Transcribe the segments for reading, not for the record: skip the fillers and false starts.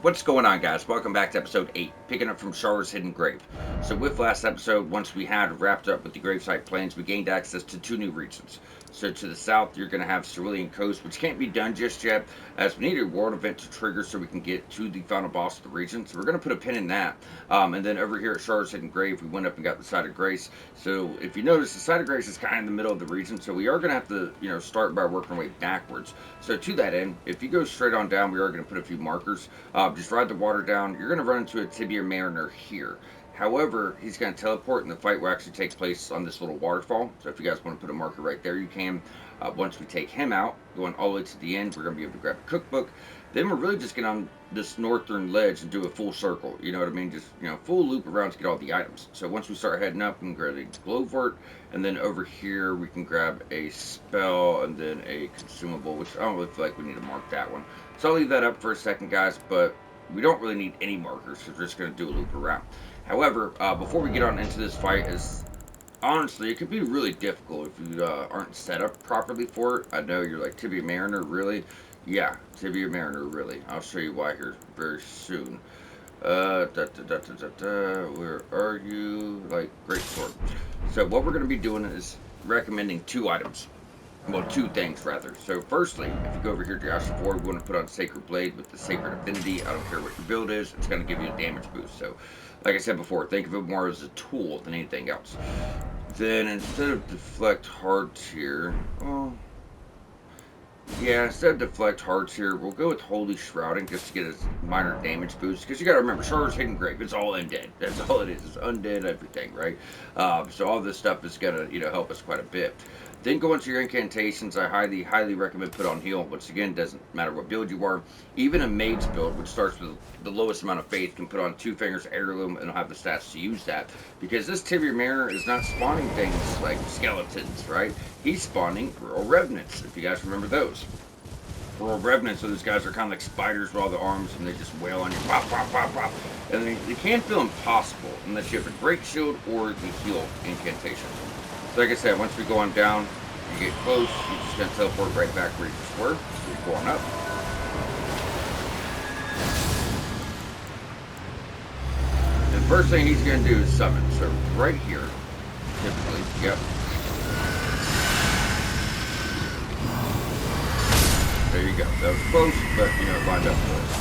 What's going on, guys? Welcome back to episode 8, picking up from Char's Hidden Grave. So, with last episode, once we had wrapped up with the gravesite plains, we gained access to two new regions. So, to the south, you're going to have Cerulean Coast, which can't be done just yet, as we need a world event to trigger so we can get to the final boss of the region. So, we're going to put a pin in that. And then over here at Char's Hidden Grave, we went up and got the Site of Grace. So, if you notice, the Site of Grace is kind of in the middle of the region, so we are going to have to, start by working our way backwards. So, to that end, if you go straight on down, we are going to put a few markers. Just ride the water down. You're going to run into a Tibia Mariner here. However, he's going to teleport, and the fight will actually take place on this little waterfall. So if you guys want to put a marker right there, you can. Once we take him out, going all the way to the end, we're going to be able to grab a cookbook. Then we're really just going on this northern ledge and do a full circle. You know what I mean? Just, full loop around to get all the items. So once we start heading up, we can grab a glowvort. And then over here, we can grab a spell and then a consumable, which I don't really feel like we need to mark that one. So I'll leave that up for a second, guys, but we don't really need any markers because we're just going to do a loop around. However, before we get on into this fight, is honestly, it could be really difficult if you aren't set up properly for it. I know you're like, Tibia Mariner, really? Yeah, Tibia Mariner, really. I'll show you why here very soon. Where are you? Like, great sword. So what we're going to be doing is recommending two items. Well, two things rather. So, firstly, if you go over here to Asher 4, we want to put on Sacred Blade with the Sacred Affinity. I don't care what your build is, it's going to give you a damage boost. So, like I said before, think of it more as a tool than anything else. Then, instead of Deflect Hearts here, well, yeah, instead of Deflect Hearts here, we'll go with Holy Shrouding just to get a minor damage boost. Because you got to remember, Char's Hidden Grave, it's all undead. That's all it is. It's undead everything, right? So all this stuff is going to, help us quite a bit. Then go into your incantations. I highly recommend put on heal. Once again, doesn't matter what build you are. Even a mage build, which starts with the lowest amount of faith, can put on 2 fingers heirloom and will have the stats to use that. Because this Tibia Mariner is not spawning things like skeletons, right? He's spawning rural revenants, if you guys remember those. Rural revenants, so those guys are kind of like spiders with all the arms, and they just wail on you, pop, pop, pop, pop. And they can feel impossible unless you have a break shield or the heal incantation. So like I said, once we go on down, you get close, you're just going to teleport right back where you just were. So you're going up. And the first thing he's going to do is summon. So right here, typically, yep. There you go. That was close, but, it lined up for us.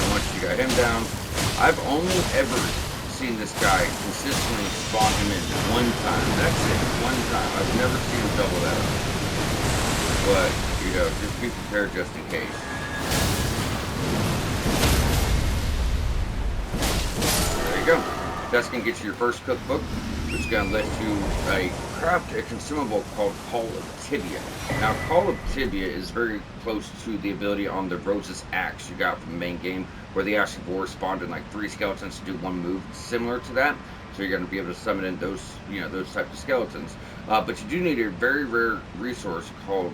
And once you got him down, I've only ever seen this guy consistently spawn him in one time. That's it, one time. I've never seen him double that up. But, just be prepared just in case. There you go. That's going to get you your first cookbook, which is going to let you craft a consumable called Call of Tibia. Now, Call of Tibia is very close to the ability on the Rose's Axe you got from the main game, where the Ashen Boar spawned in like 3 skeletons to do 1 move, similar to that. So you're going to be able to summon in those, those types of skeletons. But you do need a very rare resource called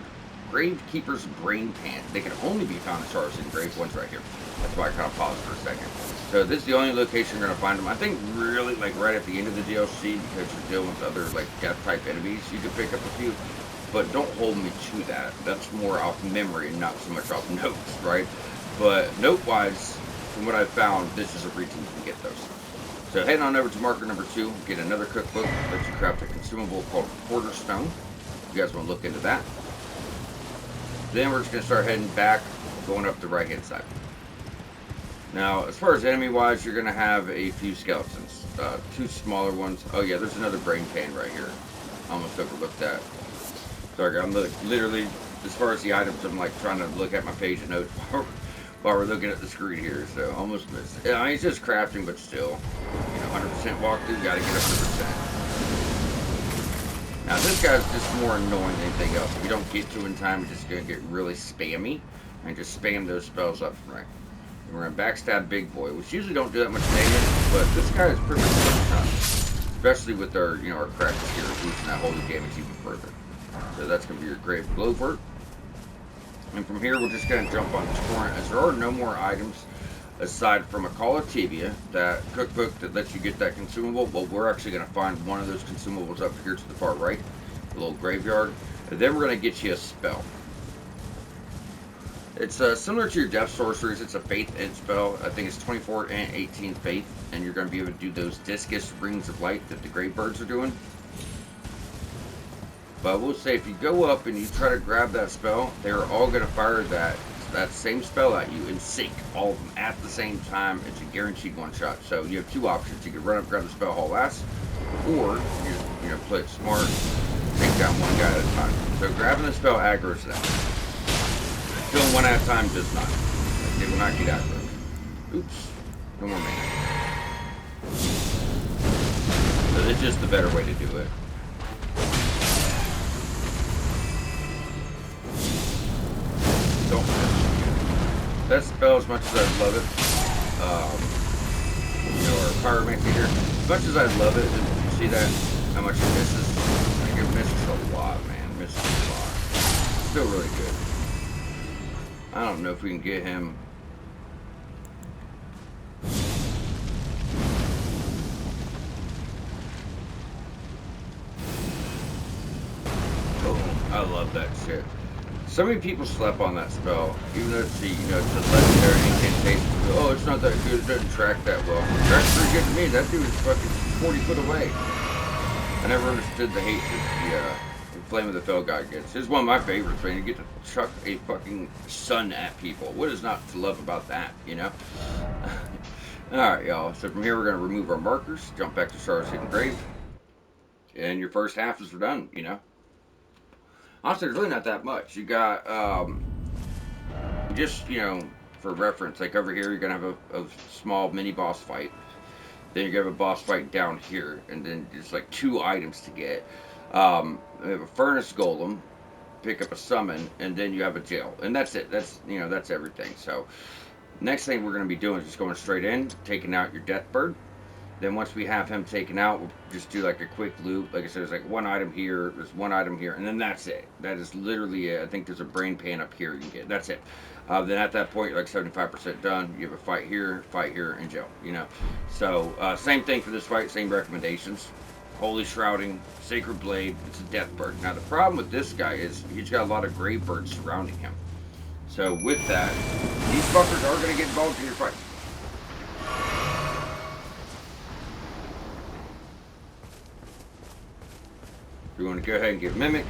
Gravekeeper's Brain Pan. They can only be found in Char's Hidden Grave. One's right here. That's why I kind of paused for a second. So this is the only location you're going to find them. I think really like right at the end of the DLC, because you're dealing with other like death type enemies, you can pick up a few. But don't hold me to that. That's more off memory and not so much off notes, right? But note-wise, from what I've found, this is a region you can get those. So head on over to marker number 2, get another cookbook, lets you craft a consumable called Quarter Stone. If you guys want to look into that. Then we're just going to start heading back, going up the right-hand side. Now, as far as enemy-wise, you're going to have a few skeletons. 2 smaller ones. Oh yeah, there's another brain pan right here. Almost overlooked that. Sorry, I'm literally, as far as the items, I'm like trying to look at my page of notes while we're looking at the screen here, so almost missed. Yeah, I mean, it's just crafting, but still, 100% walkthrough, gotta get up to percent. Now, this guy's just more annoying than anything else. If you don't get to him in time, you're just gonna get really spammy, and just spam those spells up right. And we're gonna backstab Big Boy, which usually don't do that much damage, but this guy is pretty much tough. Especially with our, our crackers here, boosting that holy damage even further. So that's gonna be your Grave Glowvort. And from here, we're just going to jump on Torrent, as there are no more items aside from a Call of Tibia, that cookbook that lets you get that consumable. Well, we're actually going to find one of those consumables up here to the far right, the little graveyard. And then we're going to get you a spell. It's similar to your Death Sorceries. It's a Faith Int spell. I think it's 24 and 18 Faith, and you're going to be able to do those Discus Rings of Light that the Grave Birds are doing. But I will say, if you go up and you try to grab that spell, they're all going to fire that same spell at you in sync, all of them at the same time. It's a guaranteed one shot. So you have two options: you can run up, grab the spell haul last, or you play it smart, take down one guy at a time. So grabbing the spell aggroes them. Killing one at a time does not. They will not get aggro. Oops, no more mana. So it's just the better way to do it. Don't miss. That spell, as much as I love it, our pyromancy here, as much as I love it, and you see that, how much it misses? I think it misses a lot, man. It misses a lot. Still really good. I don't know if we can get him. Oh, I love that shit. So many people slept on that spell, even though it's it's a legendary incantation. Oh, it's not that good. It doesn't track that well. It tracks pretty good to me. That dude is fucking 40 foot away. I never understood the hate that the Flame of the Fell guy gets. It's one of my favorites, man. You get to chuck a fucking sun at people. What is not to love about that, Alright, y'all. So from here, we're going to remove our markers, jump back to Charos Hidden Grave, and your first half is done, Honestly, there's really not that much. You got, just, for reference, like over here, you're going to have a small mini boss fight. Then you're going to have a boss fight down here. And then just like 2 items to get. We have a Furnace Golem, pick up a Summon, and then you have a Jail. And that's it. That's everything. So, next thing we're going to be doing is just going straight in, taking out your Deathbird. Then once we have him taken out, we'll just do like a quick loop. Like I said, there's like one item here, there's one item here, and then that's it. That is literally it. I think there's a brain pan up here you can get. That's it. Then at that point, you're like 75% done. You have a fight here, and jail. So same thing for this fight, same recommendations. Holy Shrouding, Sacred Blade, it's a Deathbird. Now the problem with this guy is he's got a lot of Grave Birds surrounding him. So with that, these fuckers are going to get involved in your fight. We're going to go ahead and get Mimic.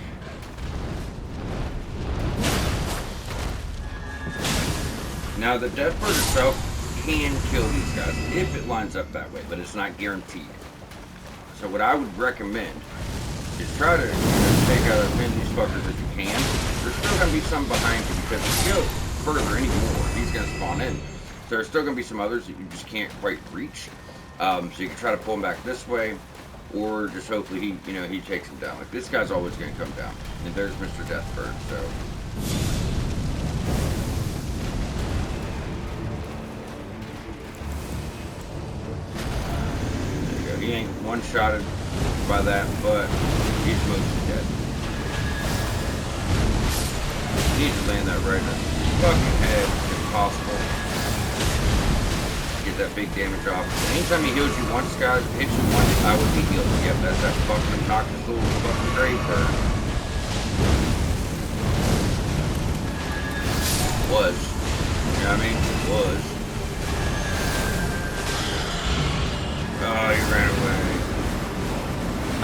Now the Deathbird itself can kill these guys if it lines up that way, but it's not guaranteed. So what I would recommend is try to take out as many of these fuckers as you can. There's still going to be some behind you because if you go further anymore, he's going to spawn in. So there's still going to be some others that you just can't quite reach. So you can try to pull him back this way. Or just hopefully he takes him down. Like this guy's always going to come down. And there's Mr. Deathbird. So there you go. He ain't one-shotted by that, but he's mostly dead. You need to land that right in his fucking head if possible. Get that big damage off. Anytime he heals you once, guys, hits you once, I would be healed. Yep, that's that fucking obnoxious little fucking Grave Bird. Was. You know what I mean? Was. Oh, he ran away.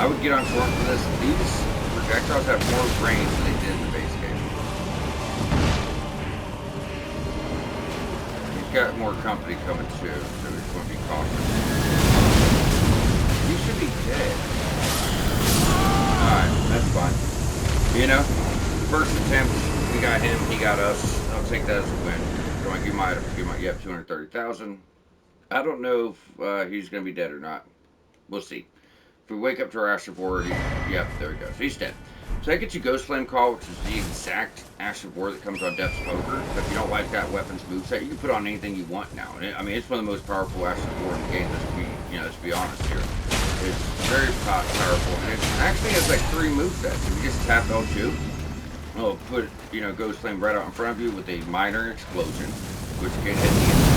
I would get on short for this. These projectiles have more range than they did in the base game. Got more company coming too, so it's going to be cautious. He should be dead. Alright, that's fine. First attempt, we got him, he got us. I'll take that as a win. So I give my, you have 230,000. I don't know if he's going to be dead or not. We'll see. If we wake up to our Ash of War, yep, there he goes. He's dead. So that gets you Ghost Flame Call, which is the exact Ash of War that comes on Death's Poker. So if you don't like that weapons moveset, you can put on anything you want now. And it's one of the most powerful Ash of War in the game. Let's be honest here. It's very powerful, and it actually has like 3 movesets. If you just tap L2, it'll put Ghost Flame right out in front of you with a minor explosion, which can hit the enemy.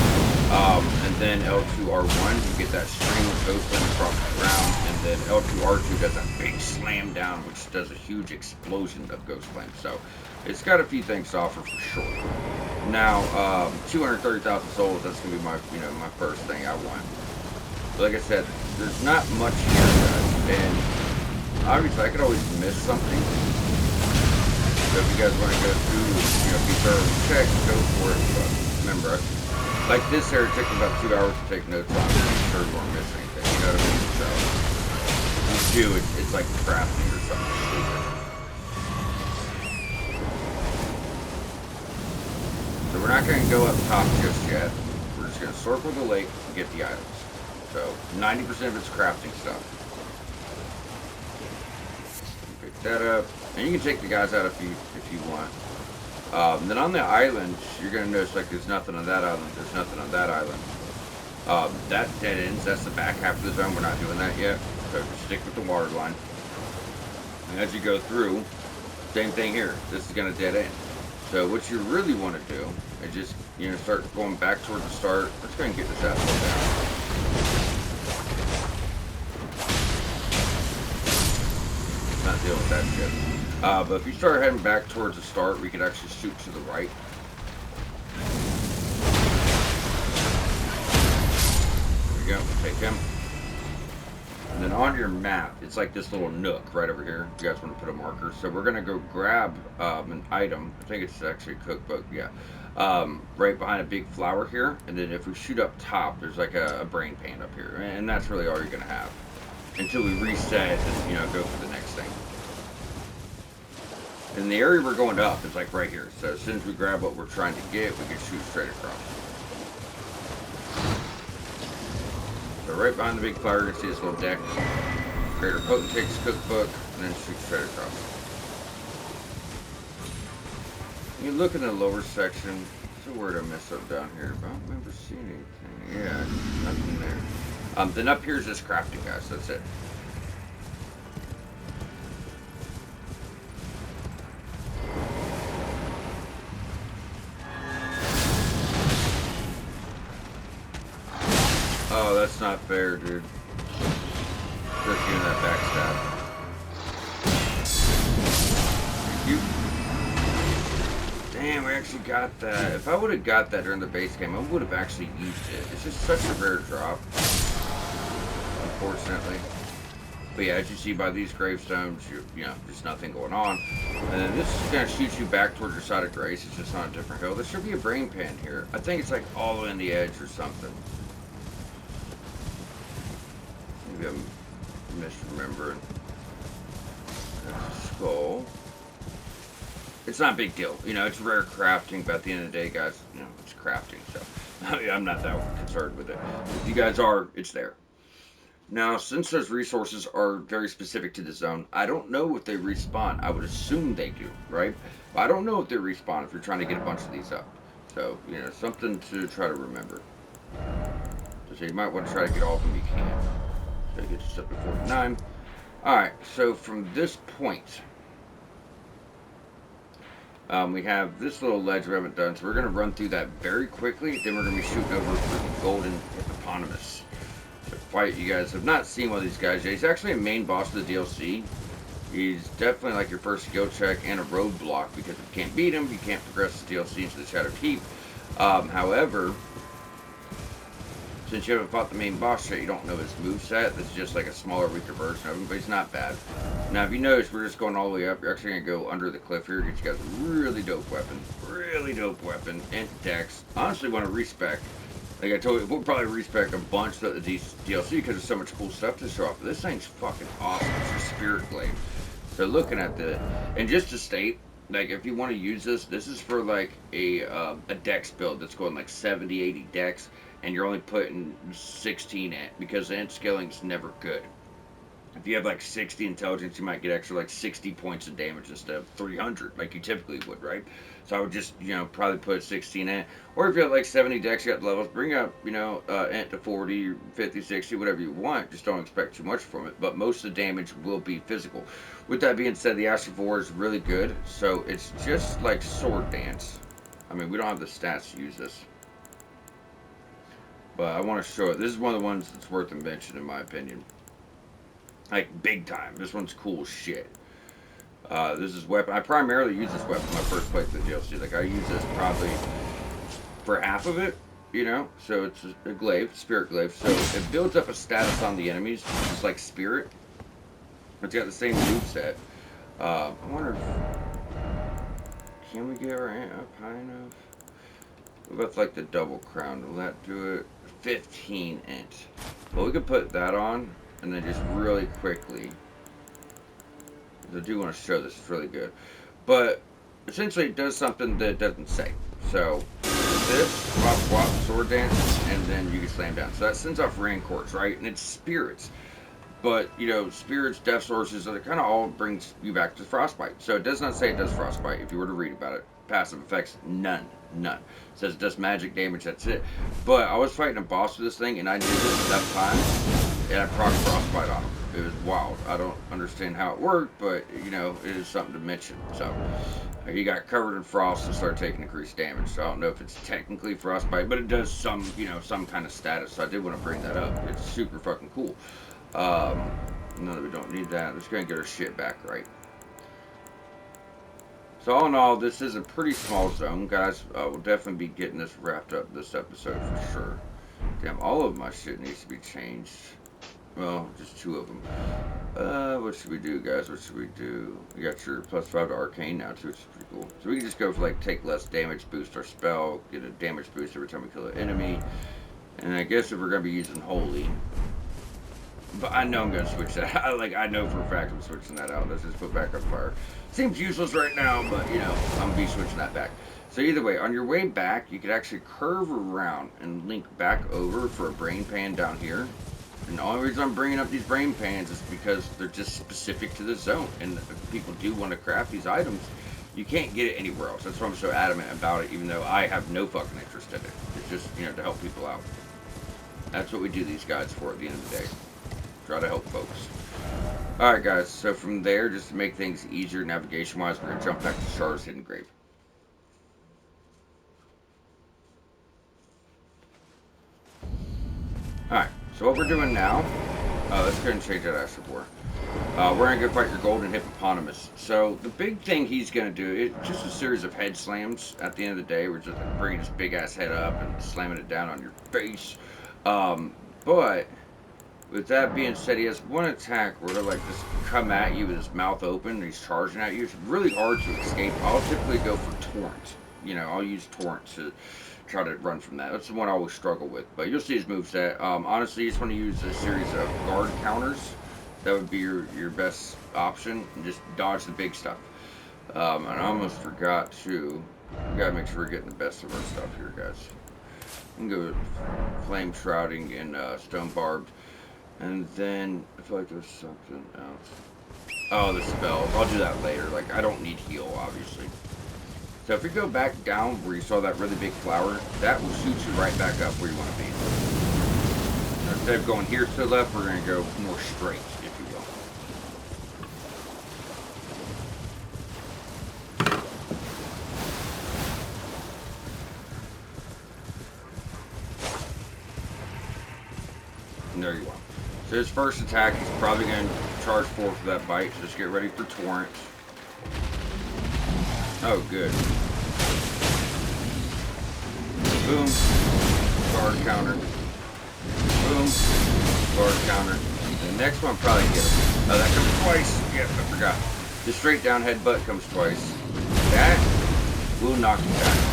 And then L2 R1, you get that stream of Ghost Flame across the ground, and then L2 R2 does a big slam down, which does a huge explosion of Ghost Flame. So it's got a few things to offer for sure. Now, 230,000 souls, that's going to be my, my first thing I want. But like I said, there's not much here, guys. And obviously, I could always miss something. So if you guys want to go through, be thorough and check, go for it. But remember, like this here, it took me about 2 hours to take notes on to make sure we weren't missing anything. You know what I mean? So, if you do, it's like crafting or something stupid. So we're not going to go up top just yet. We're just going to circle the lake and get the items. So 90% of it's crafting stuff. Pick that up, and you can take the guys out if you want. Then on the island, you're going to notice like there's nothing on that island. There's nothing on that island. That dead ends. That's the back half of the zone. We're not doing that yet. So just stick with the water line. And as you go through, same thing here. This is going to dead end. So what you really want to do is just, start going back towards the start. Let's go ahead and get this asshole down. Not dealing with that shit. But if you start heading back towards the start, we could actually shoot to the right. There we go. Take him. And then on your map, it's like this little nook right over here. You guys want to put a marker. So we're going to go grab an item. I think it's actually a cookbook, yeah. Right behind a big flower here. And then if we shoot up top, there's like a brain pan up here. And that's really all you're going to have. Until we reset and, go for the next thing. And the area we're going up is like right here. So as soon as we grab what we're trying to get, we can shoot straight across. So right behind the big flower, you're going to see this little deck. Greater Potentate's cookbook, and then shoot straight across. You look in the lower section. So where did I mess up down here? I don't remember seeing anything. Yeah, nothing there. Then up here is this crafting, guys. That's it. Oh, that's not fair, dude. Just giving that backstab. You. Damn, we actually got that. If I would have got that during the base game, I would have actually used it. It's just such a rare drop. Unfortunately. But yeah, as you see by these gravestones, just nothing going on. And then this is going to shoot you back towards your side of grace. It's just on a different hill. There should be a brain pan here. I think it's like all the way in the edge or something. Maybe I'm misremembering. There's a skull. It's not a big deal. It's rare crafting, but at the end of the day, guys, it's crafting. So I'm not that concerned with it. If you guys are, it's there. Now, since those resources are very specific to the zone, I don't know if they respawn. I would assume they do, right? But I don't know if they respawn if you're trying to get a bunch of these up. So, something to try to remember. So you might want to try to get all of them you can. So get yourself to 49. Alright, so from this point, we have this little ledge we haven't done. So we're going to run through that very quickly. Then we're going to be shooting over for the golden hippopotamus. Fight. You guys have not seen one of these guys yet. He's actually a main boss of the DLC. He's definitely like your first skill check and a roadblock, because if you can't beat him, you can't progress the DLC into the Shattered Keep. However, since you haven't fought the main boss yet, you don't know his moveset. This is just like a smaller, weaker version of him, but he's not bad. Now, if you notice, we're just going all the way up. You're actually going to go under the cliff here, get you guys a really dope weapon, and dex. Honestly, want to respec. Like I told you, we'll probably respec a bunch of the DLC because there's so much cool stuff to show off. But this thing's fucking awesome. It's your Spirit Glaive. So looking at and just to state, like if you want to use this is for like a dex build that's going like 70, 80 dex, and you're only putting 16 int, because the int scaling is never good. If you have like 60 intelligence, you might get extra like 60 points of damage instead of 300 like you typically would, right? So I would just, probably put 16 int. Or if you have like 70 dex, you got levels, bring up, int to 40, 50, 60, whatever you want. Just don't expect too much from it. But most of the damage will be physical. With that being said, the Astrovore is really good. So it's just like Sword Dance. I mean, we don't have the stats to use this. But I want to show it. This is one of the ones that's worth a mention, in my opinion. Like, big time. This one's cool as shit. This is weapon. I primarily use this weapon when I first played the DLC. Like, I use this probably for half of it, you know. So it's a glaive, spirit glaive. So it builds up a status on the enemies, just like spirit. It's got the same move set. I wonder if can we get our ant up high enough? What about like the double crown? Will that do it? 15 int. Well, we could put that on and then just really quickly. I do want to show this. It's really good. But essentially, it does something that it doesn't say. So this, wop wop, sword dance, and then you can slam down. So that sends off rancors, right? And it's spirits. But, you know, spirits, death sources, it kind of all brings you back to frostbite. So it does not say it does frostbite if you were to read about it. Passive effects, none. None. It says it does magic damage, that's it. But I was fighting a boss with this thing, and I did this enough times, and I proc frostbite on him. It was wild. I don't understand how it worked, but, you know, it is something to mention. So he got covered in frost and started taking increased damage. So I don't know if it's technically frostbite, but it does some, you know, some kind of status. So I did want to bring that up. It's super fucking cool. No, we don't need that. Let's go and get our shit back right. So all in all, this is a pretty small zone, guys. We'll definitely be getting this wrapped up this episode for sure. Damn, all of my shit needs to be changed. Well, just two of them. What should we do, guys? What should we do? We got your +5 to arcane now too, which is pretty cool. So we can just go for like take less damage, boost our spell, get a damage boost every time we kill an enemy. And I guess if we're gonna be using holy, but I know I'm gonna switch that. I know for a fact I'm switching that out. Let's just put back on fire. Seems useless right now, but you know I'm gonna be switching that back. So either way, on your way back, you could actually curve around and link back over for a brain pan down here. And the only reason I'm bringing up these brain pans is because they're just specific to this zone. And if people do want to craft these items, you can't get it anywhere else. That's why I'm so adamant about it, even though I have no fucking interest in it. It's just, you know, to help people out. That's what we do these guides for at the end of the day. Try to help folks. Alright guys, so from there, just to make things easier navigation-wise, we're going to jump back to Charos' Hidden Grave. Alright, so what we're doing now, let's go ahead and change that Astral Boar. We're going to go fight your golden hippopotamus. So the big thing he's going to do is just a series of head slams at the end of the day. We're just like bringing his big ass head up and slamming it down on your face. But with that being said, he has one attack where he'll like just come at you with his mouth open and he's charging at you. It's really hard to escape. I'll typically go for Torrent. You know, I'll use Torrent to try to run from that. That's the one I always struggle with. But you'll see his moveset. Honestly, you just want to use a series of guard counters. That would be your best option. And just dodge the big stuff. And I almost forgot to. We gotta make sure we're getting the best of our stuff here, guys. We can go with Flame Shrouding and Stone Barbed. And then, I feel like there's something else. Oh, the spells. I'll do that later. Like, I don't need heal, obviously. So if we go back down where you saw that really big flower, that will shoot you right back up where you want to be. Now, instead of going here to the left, we're going to go more straight, if you will. And there you are. So his first attack, he's probably going to charge forward for that bite. So just get ready for Torrent. Oh, good. Boom. Guard counter. Boom. Guard counter. And the next one probably get him. Oh, that comes twice. Yep, I forgot. The straight down headbutt comes twice. That will knock you down.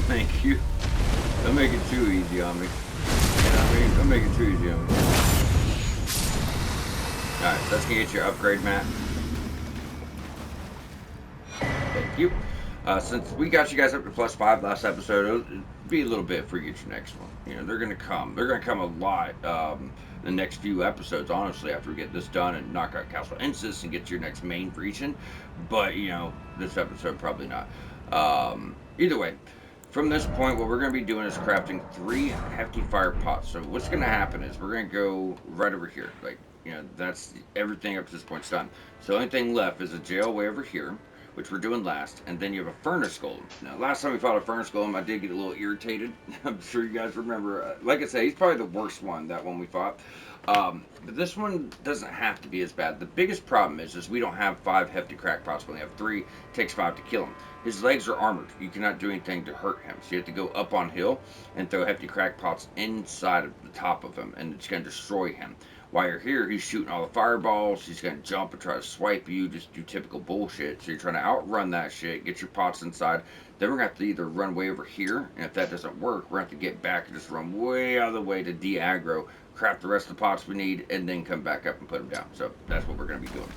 Thank you. Don't make it too easy on me. You know what I mean? Don't make it too easy on me. Alright, so that's gonna get your upgrade, Matt. Thank you. Since we got you guys up to +5 last episode, it'll be a little bit for you get your next one. You know, they're gonna come. They're gonna come a lot the next few episodes, honestly, after we get this done and knock out Castle Insis and get to your next main region. But, you know, this episode probably not. Either way. From this point, what we're going to be doing is crafting 3 hefty fire pots. So what's going to happen is we're going to go right over here. Like, you know, that's everything up to this point's done. So the only thing left is a jail way over here. which we're doing last, and then you have a furnace golem. Now, last time we fought a furnace golem, I did get a little irritated. I'm sure you guys remember. Like I say, he's probably the worst one, that one we fought. But this one doesn't have to be as bad. The biggest problem is we don't have 5 hefty crackpots. We only have 3. It takes 5 to kill him. His legs are armored. You cannot do anything to hurt him. So you have to go up on hill and throw hefty crackpots inside of the top of him, and it's going to destroy him. While you're here, he's shooting all the fireballs. He's going to jump and try to swipe you, just do typical bullshit. So you're trying to outrun that shit, get your pots inside. Then we're going to have to either run way over here, and if that doesn't work, we're going to have to get back and just run way out of the way to de-aggro, craft the rest of the pots we need, and then come back up and put them down. So that's what we're going to be doing.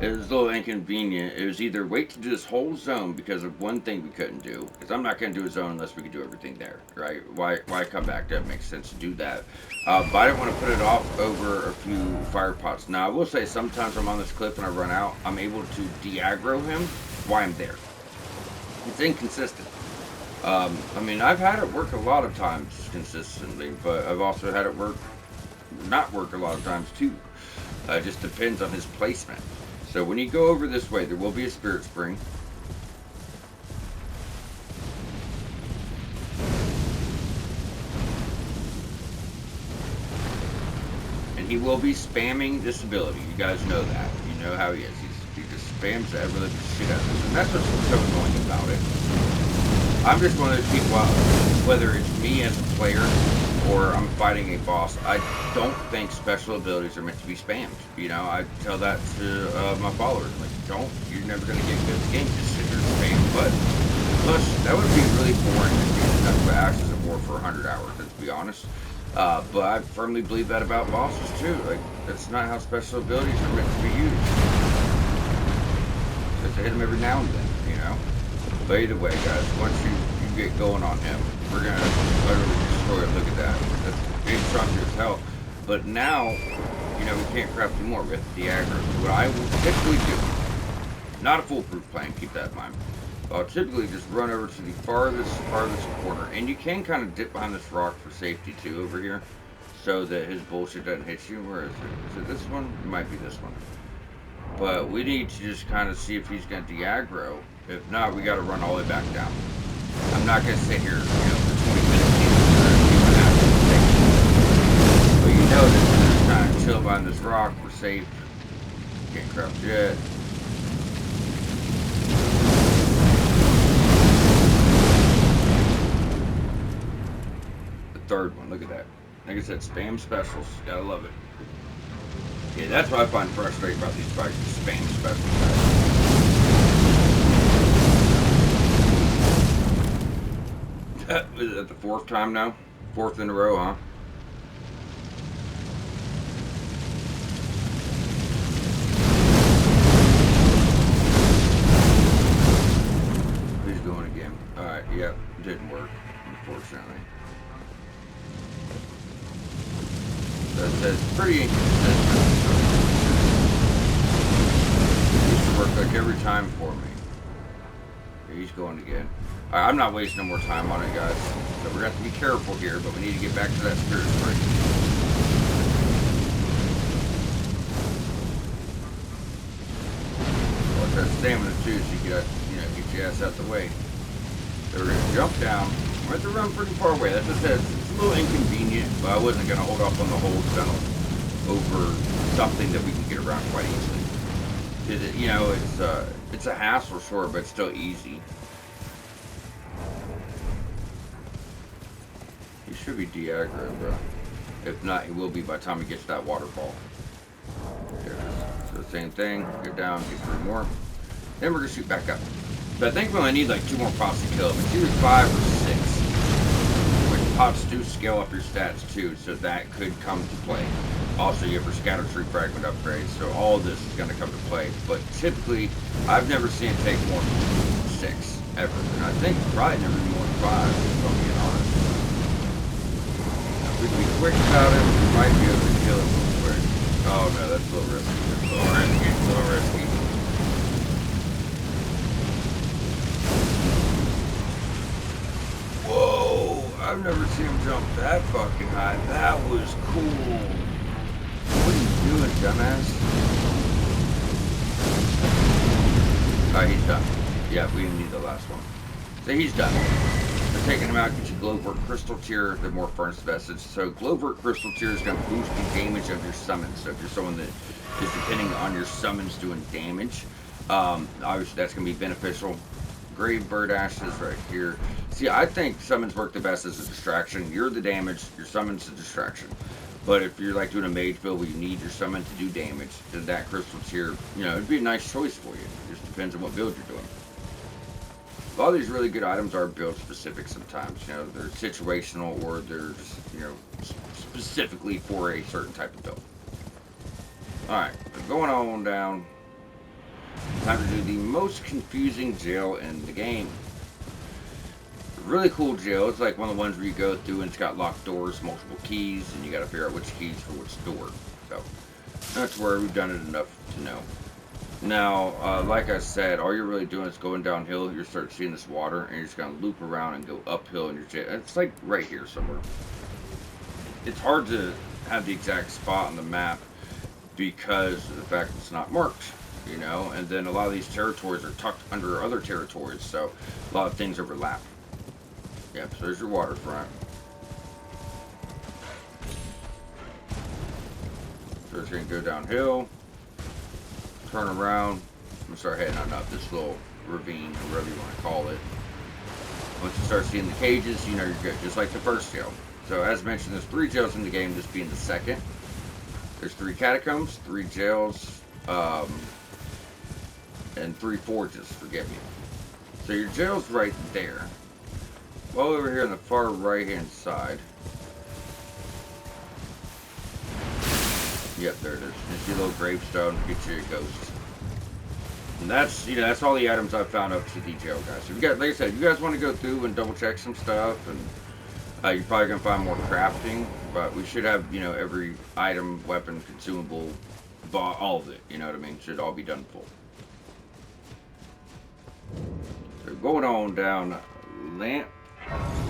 It was a little inconvenient. It was either wait to do this whole zone because of one thing we couldn't do. Because I'm not going to do a zone unless we can do everything there, right? Why come back? That makes sense to do that. But I didn't want to put it off over a few fire pots. Now, I will say sometimes I'm on this cliff and I run out. I'm able to de-aggro him while I'm there. It's inconsistent. I mean, I've had it work a lot of times consistently, but I've also had it not work a lot of times too. It just depends on his placement. So when you go over this way, there will be a spirit spring. And he will be spamming this ability. You guys know that. You know how he is. He just spams the ever-living shit out of this. And that's what's so annoying about it. I'm just one of those people, whether it's me as a player or I'm fighting a boss, I don't think special abilities are meant to be spammed. You know, I tell that to my followers. Like, you're never going to get good at the game. Just sit there and spam. But plus, that would be really boring to do nothing but Ashes of War for 100 hours, let's be honest. But I firmly believe that about bosses too. Like, that's not how special abilities are meant to be used. Just to hit them every now and then, you know. But either way, guys, once you get going on him, we're going to literally destroy him. Look at that. That's big chunk of his health. But now, you know, we can't craft anymore with the aggro. So what I will typically do, not a foolproof plan, keep that in mind. I'll typically just run over to the farthest corner. And you can kind of dip behind this rock for safety too over here, so that his bullshit doesn't hit you. Where is it? Is it this one? It might be this one. But we need to just kind of see if he's going to de-aggro. If not, we got to run all the way back down. I'm not going to sit here, you know, for 20 minutes. But you know that we're just kind of chill behind this rock. We're safe. Can't craft yet. The third one, look at that. Like I said, spam specials. Gotta love it. Yeah, that's what I find frustrating about these fights. Spam specials. Is it the 4th time now? 4th in a row, huh? He's going again. Alright, yep. Didn't work, unfortunately. That's pretty inconsistent. It used to work like every time for me. He's going again. I'm not wasting no more time on it, guys. So we're going to have to be careful here, but we need to get back to that spirit spring. Watch that stamina too, so you get your ass out the way. So we're going to jump down. We're going to run pretty far away. That's just it's a little inconvenient, but I wasn't going to hold off on the whole tunnel over something that we can get around quite easily. You know, it's a hassle, sure, but it's still easy. He should be de-aggro, bro. If not, he will be by the time he gets to that waterfall. There it is. So same thing. Get down, get 3 more. Then we're gonna shoot back up. But I think we only need like 2 more pots to kill him. It's either 5 or 6. Which pots do scale up your stats too, so that could come to play. Also, you have your scatter tree fragment upgrade, so all of this is going to come to play. But typically, I've never seen it take more than 6 ever, and I think probably never more than 5. If I'm being honest. If we can be quick about it, we might be able to kill it real quick. Oh no, that's a little risky. That's a little risky. It's a little risky. Whoa! I've never seen him jump that fucking high. That was cool. What are you doing, dumbass? Alright, he's done. Yeah, we didn't need the last one. So he's done. So taking him out gets you Glowvert Crystal Tier, the more furnace message. So Glowvert Crystal Tier is going to boost the damage of your summons. So if you're someone that is depending on your summons doing damage, obviously that's going to be beneficial. Grave Bird Ashes right here. See, I think summons work the best as a distraction. You're the damage, your summon's a distraction. But if you're like doing a mage build where you need your summon to do damage, then that crystal tier, you know, it'd be a nice choice for you. It just depends on what build you're doing. A lot of these really good items are build specific sometimes. You know, they're situational or they're, you know, specifically for a certain type of build. Alright, going on down. Time to do the most confusing jail in the game. Really cool jail. It's like one of the ones where you go through and it's got locked doors, multiple keys, and you got to figure out which keys for which door. So that's where we've done it enough to know. Now, like I said, all you're really doing is going downhill. You start seeing this water, and you're just gonna loop around and go uphill in your jail. It's like right here somewhere. It's hard to have the exact spot on the map because of the fact it's not marked. You know, and then a lot of these territories are tucked under other territories, so a lot of things overlap. Yep, so there's your waterfront. So it's going to go downhill, turn around, and start heading on up this little ravine, or whatever you want to call it. Once you start seeing the cages, you know you're good, just like the first jail. So as mentioned, there's 3 jails in the game, this being the second. There's 3 catacombs, 3 jails, and 3 forges, forgive me. So your jail's right there. Well, over here on the far right hand side. Yep, there it is. You see a little gravestone, get you a ghost. And that's, you know, that's all the items I've found up to the jail, guys. So if you guys, like I said, if you guys want to go through and double check some stuff, and you're probably gonna find more crafting, but we should have, you know, every item, weapon, consumable, all of it. You know what I mean? Should all be done full. So going on down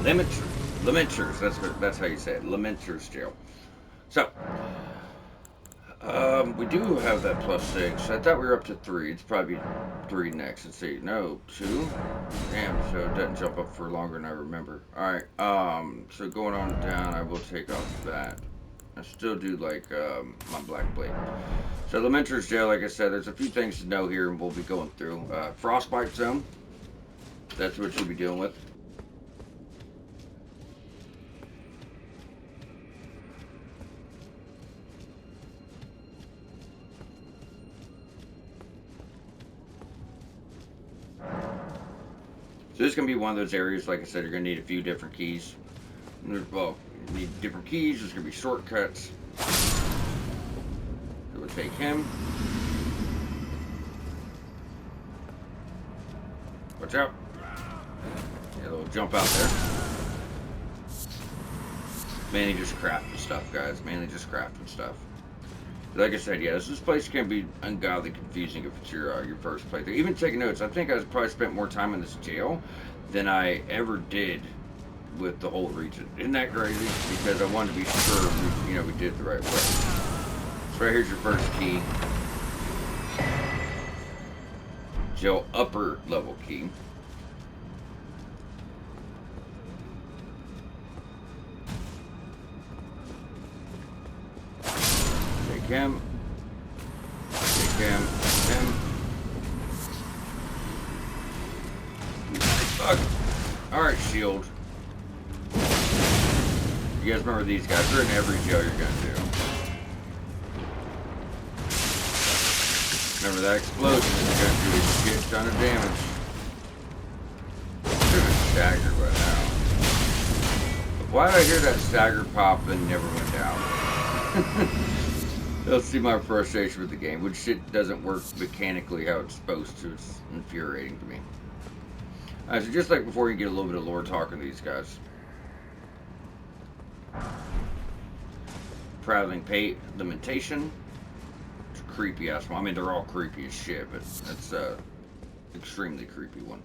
Lamenters, that's how you say it, Lamenters jail. So, we do have that +6. I thought we were up to 3. It's probably 3 next. Let's see. No, 2. Damn, so it doesn't jump up for longer than I remember. Alright, so going on down, I will take off that. I still do like my black blade. So Lamenter's jail, like I said, there's a few things to know here and we'll be going through. Frostbite zone. That's what you'll be dealing with. So this is going to be one of those areas, like I said, you're going to need a few different keys. Well, you need different keys, there's going to be shortcuts. So we'll take him. Watch out. Yeah, a little jump out there. Mainly just crafting stuff, guys. Mainly just crafting stuff. Like I said, yeah, this place can be ungodly confusing if it's your first playthrough. Even taking notes, I think I probably spent more time in this jail than I ever did with the whole region. Isn't that crazy? Because I wanted to be sure we did it the right way. So right here's your first key. Jail upper level key. Take him. Take him. Him. Fuck. Alright, shield. You guys remember these guys? They're in every jail you're gonna do. Remember that explosion is gonna do a shit ton of damage. Should have staggered by now. But why did I hear that stagger pop and never went down? You'll see my frustration with the game. When shit doesn't work mechanically how it's supposed to, it's infuriating to me. Alright, so just like before, you get a little bit of lore talking to these guys. Prowling Lamentation. It's a creepy ass one. I mean, they're all creepy as shit, but that's extremely creepy one.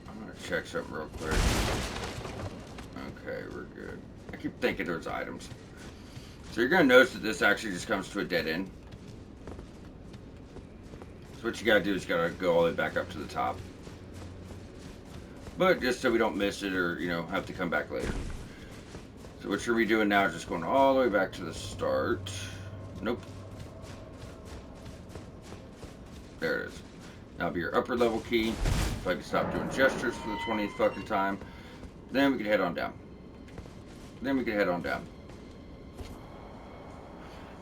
I'm gonna check something real quick. Okay, we're good. I keep thinking there's items. So you're going to notice that this actually just comes to a dead end. So what you got to do is you got to go all the way back up to the top. But just so we don't miss it or, you know, have to come back later. So what you're doing now is just going all the way back to the start. Nope. There it is. That'll be your upper level key. If I can stop doing gestures for the 20th fucking time. Then we can head on down. Then we can head on down.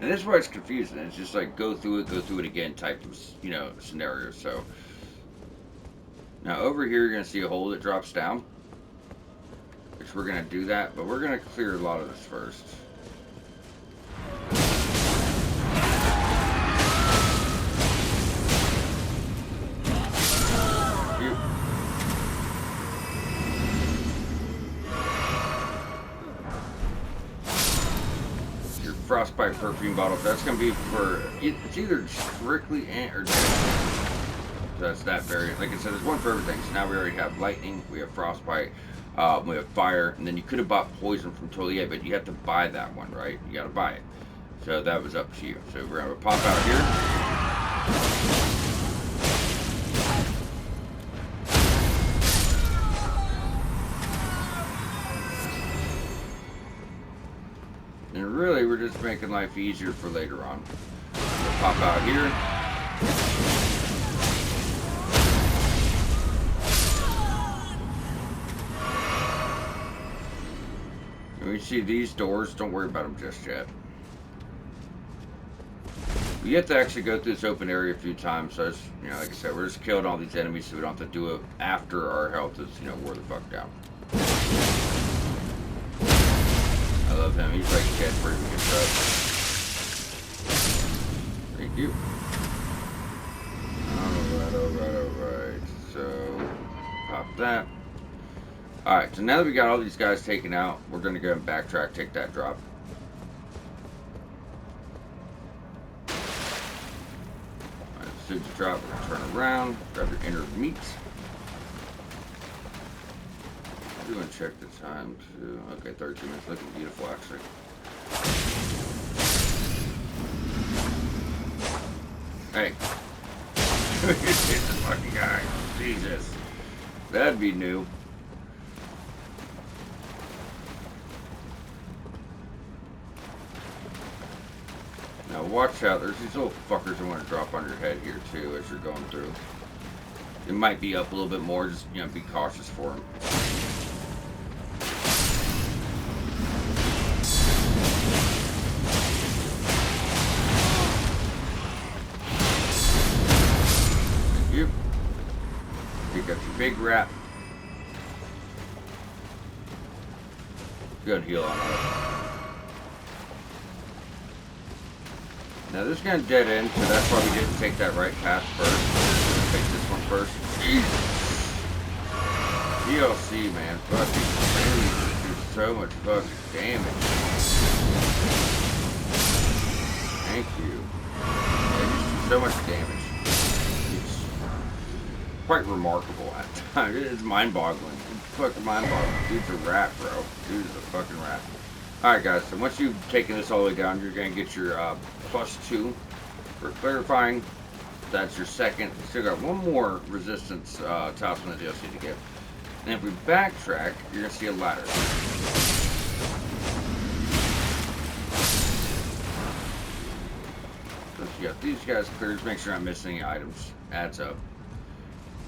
And this is why it's confusing. It's just like go through it again type of, you know, scenario. So now over here you're going to see a hole that drops down. Which we're going to do that. But we're going to clear a lot of this first. Frostbite perfume bottles. That's going to be for, it's either strictly ant or dead. So that's that variant. Like I said, there's one for everything. So now we already have lightning, we have frostbite, we have fire, and then you could have bought poison from Tolier, but you have to buy that one, right? You got to buy it. So that was up to you. So we're going to pop out here. And really, we're just making life easier for later on. We'll pop out here. And we see these doors, don't worry about them just yet. We have to actually go through this open area a few times, so it's, you know, like I said, we're just killing all these enemies so we don't have to do it after our health is, you know, wore the fuck down. I love him. He's like dead for him to get up. Thank you. Alright. So, pop that. Alright, so now that we got all these guys taken out, we're going to go and backtrack, take that drop. Alright, as soon as you drop, we're going to turn around, grab your inner meat. I'm going to check the time too. Okay, 32 minutes. Looking beautiful, actually. Hey. Hit the fucking guy. Jesus. That'd be new. Now watch out. There's these little fuckers that want to drop on your head here too as you're going through. It might be up a little bit more. Just, you know, be cautious for them. Got your big wrap. Good heal on that. Now this is going to dead end, so that's why we didn't take that right path first. Take this one first. DLC, man. Fucking enemies do so much fucking damage. Thank you. They just do so much damage. Quite remarkable at times. It's mind-boggling. It's fucking mind-boggling. Dude's a rat, bro. Dude is a fucking rat. Alright, guys. So once you've taken this all the way down, you're going to get your +2 for clarifying. That's your second. You still got one more resistance tops on the DLC to get. And if we backtrack, you're going to see a ladder. So if you got these guys cleared, just make sure I'm missing any items. Adds up.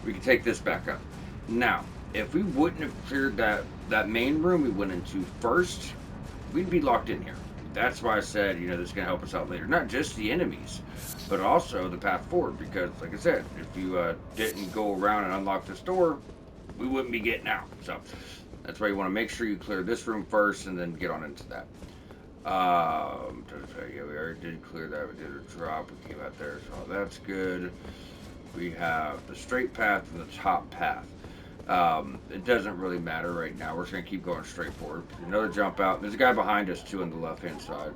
We can take this back up. Now, if we wouldn't have cleared that main room we went into first, we'd be locked in here. That's why I said, you know, this is going to help us out later. Not just the enemies, but also the path forward. Because, like I said, if you didn't go around and unlock this door, we wouldn't be getting out. So, that's why you want to make sure you clear this room first and then get on into that. Yeah, we already did clear that. We did a drop. We came out there, so that's good. We have the straight path and the top path. It doesn't really matter right now. We're just going to keep going straight forward. Another jump out. There's a guy behind us, too, on the left-hand side.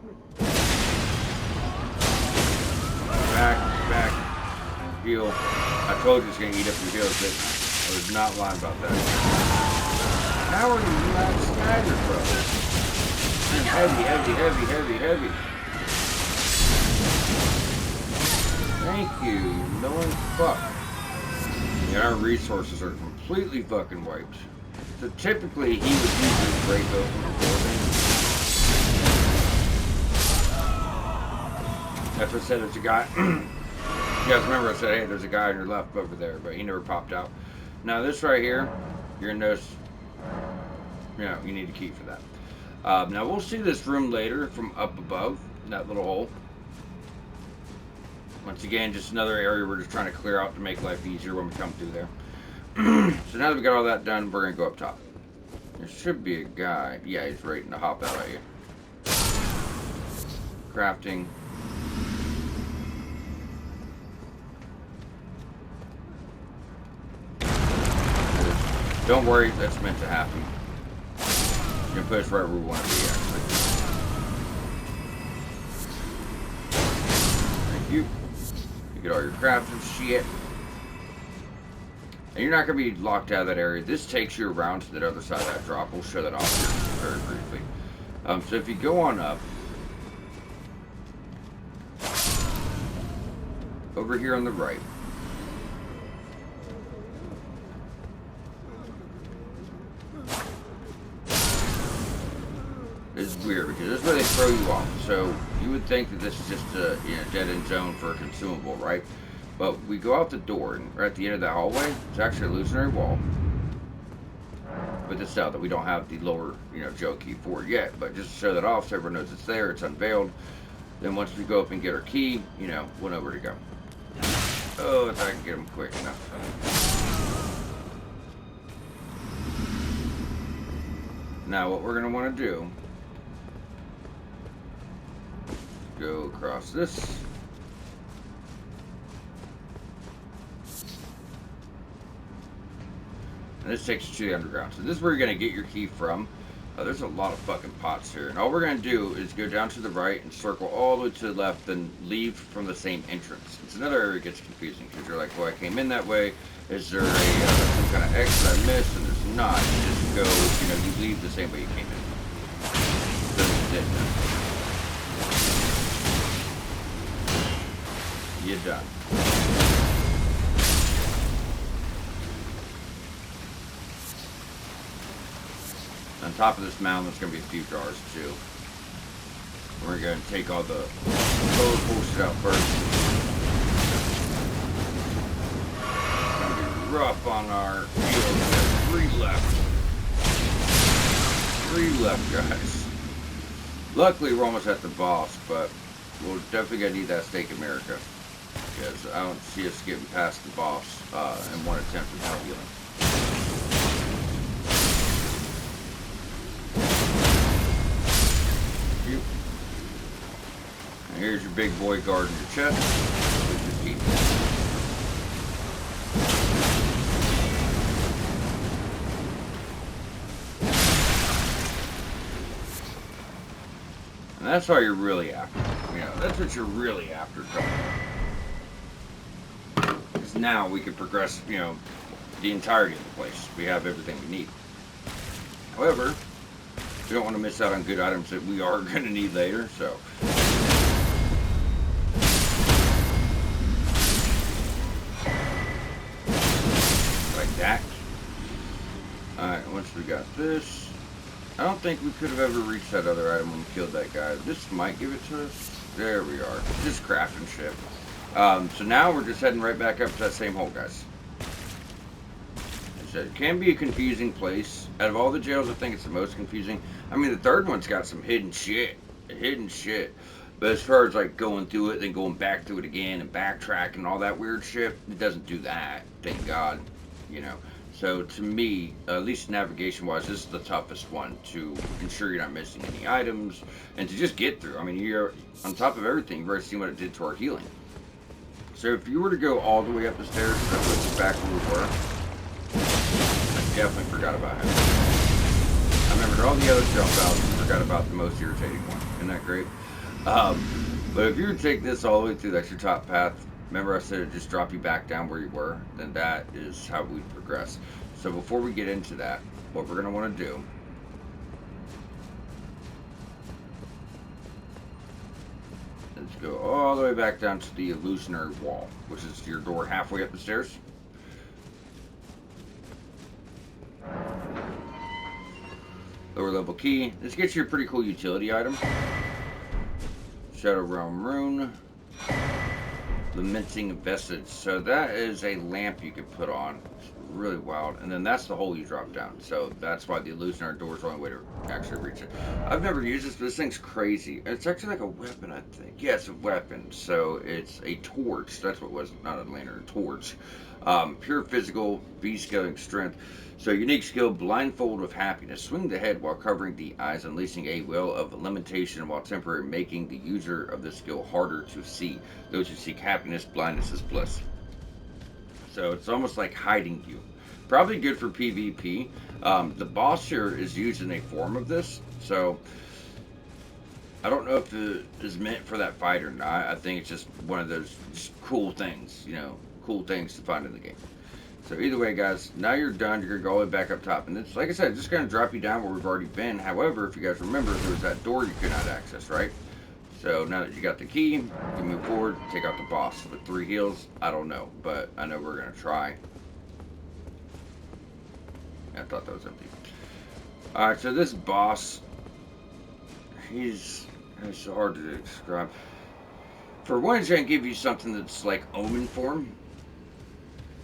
Back. Heal. I told you it's going to eat up your heals, didn't I? I was not lying about that. How are you not staggered, bro? Heavy, heavy, heavy, heavy, heavy. Thank you. No one fuck. And our resources are completely fucking wiped. So typically he would usually break open the building. That's what I said, there's a guy. You guys remember I said, hey, there's a guy on your left over there, but he never popped out. Now this right here, you're gonna notice, you know, you need a key for that. Now we'll see this room later from up above, that little hole. Once again, just another area we're just trying to clear out to make life easier when we come through there. So now that we got all that done, we're gonna go up top. There should be a guy. Yeah, he's waiting to hop out at you. Crafting. Don't worry, that's meant to happen. You can put us right where we want to be, actually. Thank you. You get all your crafting shit. And you're not going to be locked out of that area. This takes you around to the other side of that drop. We'll show that off here very briefly. So if you go on up, over here on the right, is weird because this is where they throw you off. So you would think that this is just a dead end zone for a consumable, right? But we go out the door and right at the end of that hallway, it's actually a illusionary wall. With this out that we don't have the lower, gel key for it yet, but just to show that off so everyone knows it's there, it's unveiled. Then once we go up and get our key, we'll know where to go. Oh, if I can get them quick enough. Now what we're going to want to do, go across this. And this takes you to the underground. So this is where you're going to get your key from. There's a lot of fucking pots here. And all we're going to do is go down to the right and circle all the way to the left and leave from the same entrance. It's another area that gets confusing because you're like, well, I came in that way. Is there some kind of exit I missed? And there's not. You just go, you leave the same way you came in. So you did that. You're done. On top of this mound, there's going to be a few jars too. We're going to take all the bullshit out first. It's going to be rough on our heels. We have 3 left. 3 left, guys. Luckily, we're almost at the boss, but we're definitely going to need that Steak America. Because I don't see us getting past the boss in one attempt without healing. And here's your big boy guarding your chest with your key. And that's all you're really after. That's what you're really after, because now we can progress, the entirety of the place. We have everything we need. However, we don't want to miss out on good items that we are going to need later, so. Like that. Alright, once we got this, I don't think we could have ever reached that other item when we killed that guy. This might give it to us. There we are. Just crafting shit. So now we're just heading right back up to that same hole, guys. It can be a confusing place. Out of all the jails, I think it's the most confusing. I mean, the third one's got some hidden shit. But as far as like going through it, then going back through it again and backtracking and all that weird shit, it doesn't do that. Thank God. So to me, at least navigation-wise, this is the toughest one to ensure you're not missing any items and to just get through. I mean, you're on top of everything. You've already seen what it did to our healing. So if you were to go all the way up the stairs, that puts you back where we were. I definitely forgot about him. I remembered all the other jump outs and forgot about the most irritating one. Isn't that great? But if you were to take this all the way through, that's your top path. Remember I said it'd just drop you back down where you were? Then that is how we progress. So before we get into that, what we're going to want to do Let's go all the way back down to the illusionary wall, which is your door halfway up the stairs. Lower level key. This gets you a pretty cool utility item. Shadow Realm Rune. Lamenting Vestige. So that is a lamp you could put on. It's really wild. And then that's the hole you drop down. So that's why the illusionary door is the only way to actually reach it. I've never used this, but this thing's crazy. It's actually like a weapon, I think. Yeah, it's a weapon. So it's a torch. That's what it was. Not a lantern, a torch. Pure physical, V-scaling strength. So unique skill, blindfold of happiness. Swing the head while covering the eyes, unleashing a will of limitation while temporarily making the user of the skill harder to see. Those who seek happiness, blindness is bliss. So it's almost like hiding you. Probably good for PvP. The boss here is using a form of this, so I don't know if it is meant for that fight or not. I think it's just one of those just cool things, cool things to find in the game. So either way, guys, now you're done. You're going to go all the way back up top. And it's, like I said, it's just going to drop you down where we've already been. However, if you guys remember, there was that door you could not access, right? So now that you got the key, you can move forward, take out the boss. With 3 heals, I don't know. But I know we're going to try. I thought that was empty. Alright, so this boss, it's hard to describe. For one, it's going to give you something that's like omen form.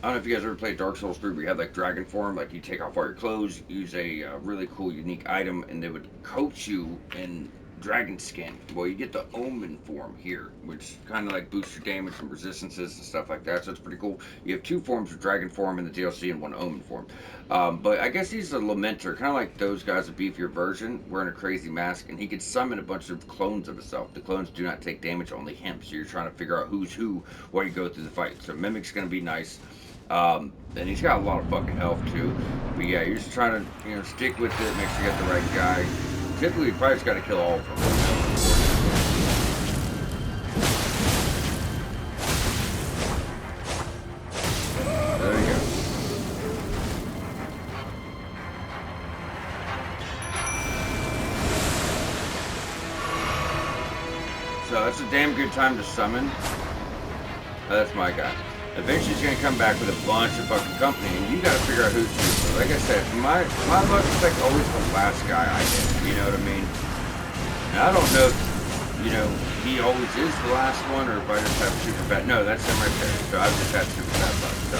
I don't know if you guys ever played Dark Souls 3 where you had like dragon form, like you take off all your clothes, use a really cool unique item, and they would coat you in dragon skin. Well, you get the omen form here, which kind of like boosts your damage and resistances and stuff like that, so it's pretty cool. You have 2 forms of dragon form in the DLC and 1 omen form. But I guess he's a lamenter, kind of like those guys, a beefier version, wearing a crazy mask, and he could summon a bunch of clones of himself. The clones do not take damage, only him, so you're trying to figure out who's who while you go through the fight. So Mimic's going to be nice. And he's got a lot of fucking health too. But yeah, you're just trying to, stick with it, make sure you got the right guy. Typically, you probably just got to kill all of them. There you go. So that's a damn good time to summon. That's my guy. Eventually he's going to come back with a bunch of fucking company, and you got to figure out who's who. So like I said, my luck is like always the last guy I hit, you know what I mean? And I don't know if, he always is the last one, or if I just have super bad. No, that's him right there. So I've just had super bad luck. So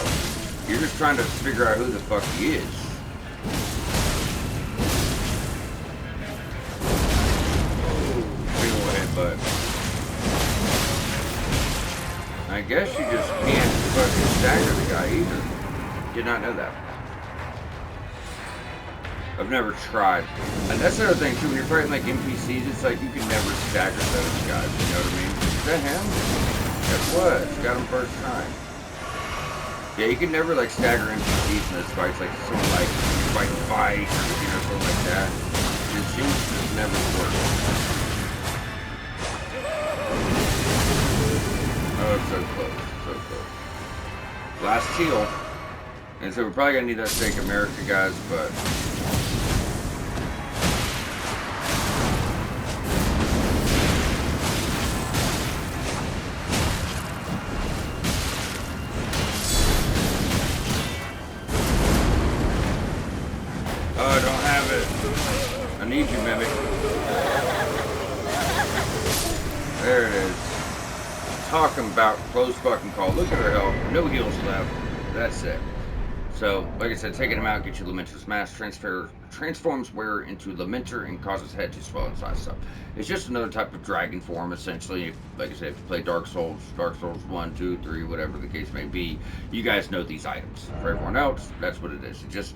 you're just trying to figure out who the fuck he is. Big ol' headbutt. I guess you just can't fucking stagger the guy either. Did not know that. I've never tried. And that's the other thing too, when you're fighting like NPCs, it's like you can never stagger those guys, you know what I mean? Is that him? Guess what? You got him first time. Yeah, you can never like stagger NPCs in those fights, like someone like fighting fight or something like that. It seems to never work. Oh, it's so close, so close. Last heal. And so we're probably gonna need that Stake America, guys, but oh, I don't have it. I need you, Mimic. There it is. Talking about close fucking call. Look at her health. No heals left. That's it. So, like I said, taking him out, get you Lamenter's Mask, transforms wearer into Lamenter and causes head to swell in size. So, it's just another type of dragon form, essentially. Like I said, if you play Dark Souls 1, 2, 3, whatever the case may be, you guys know these items. For everyone else, that's what it is. It just,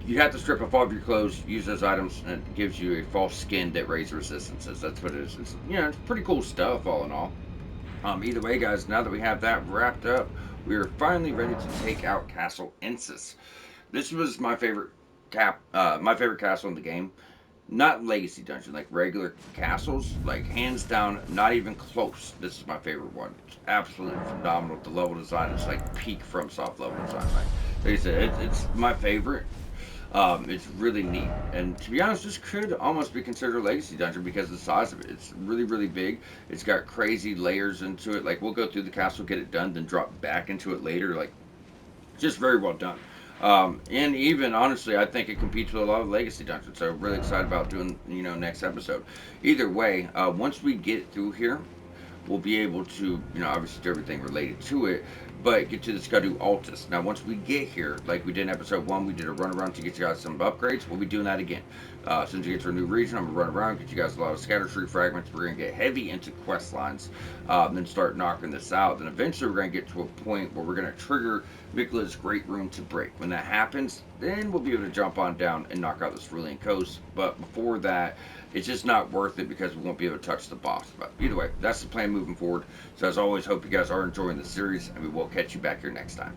you have to strip off all of your clothes, use those items, and it gives you a false skin that raises resistances. That's what it is. It's pretty cool stuff, all in all. Either way, guys, now that we have that wrapped up, we are finally ready to take out Castle Insis. This was my favorite castle in the game. Not Legacy Dungeon, like regular castles, like hands down, not even close. This is my favorite one. It's absolutely phenomenal. The level design is like peak FromSoft level design. Like I said, it's my favorite. It's really neat, and to be honest, this could almost be considered a legacy dungeon because of the size of it. It's really, really big. It's got crazy layers into it. Like we'll go through the castle, get it done, then drop back into it later. Like just very well done. And even honestly, I think it competes with a lot of legacy dungeons. So really excited about doing next episode. Either way, once we get through here, we'll be able to, obviously do everything related to it, but get to the Skadu Altus. Now, once we get here, like we did in episode 1, we did a run around to get you guys some upgrades. We'll be doing that again. Since we get to a new region, I'm going to run around, get you guys a lot of scatter tree fragments. We're going to get heavy into quest lines, then start knocking this out. Then eventually we're going to get to a point where we're going to trigger Mikla's Great Rune to break. When that happens, then we'll be able to jump on down and knock out the Cerulean Coast. But before that, it's just not worth it because we won't be able to touch the boss. But either way, that's the plan moving forward. So as always, hope you guys are enjoying the series, and we will catch you back here next time.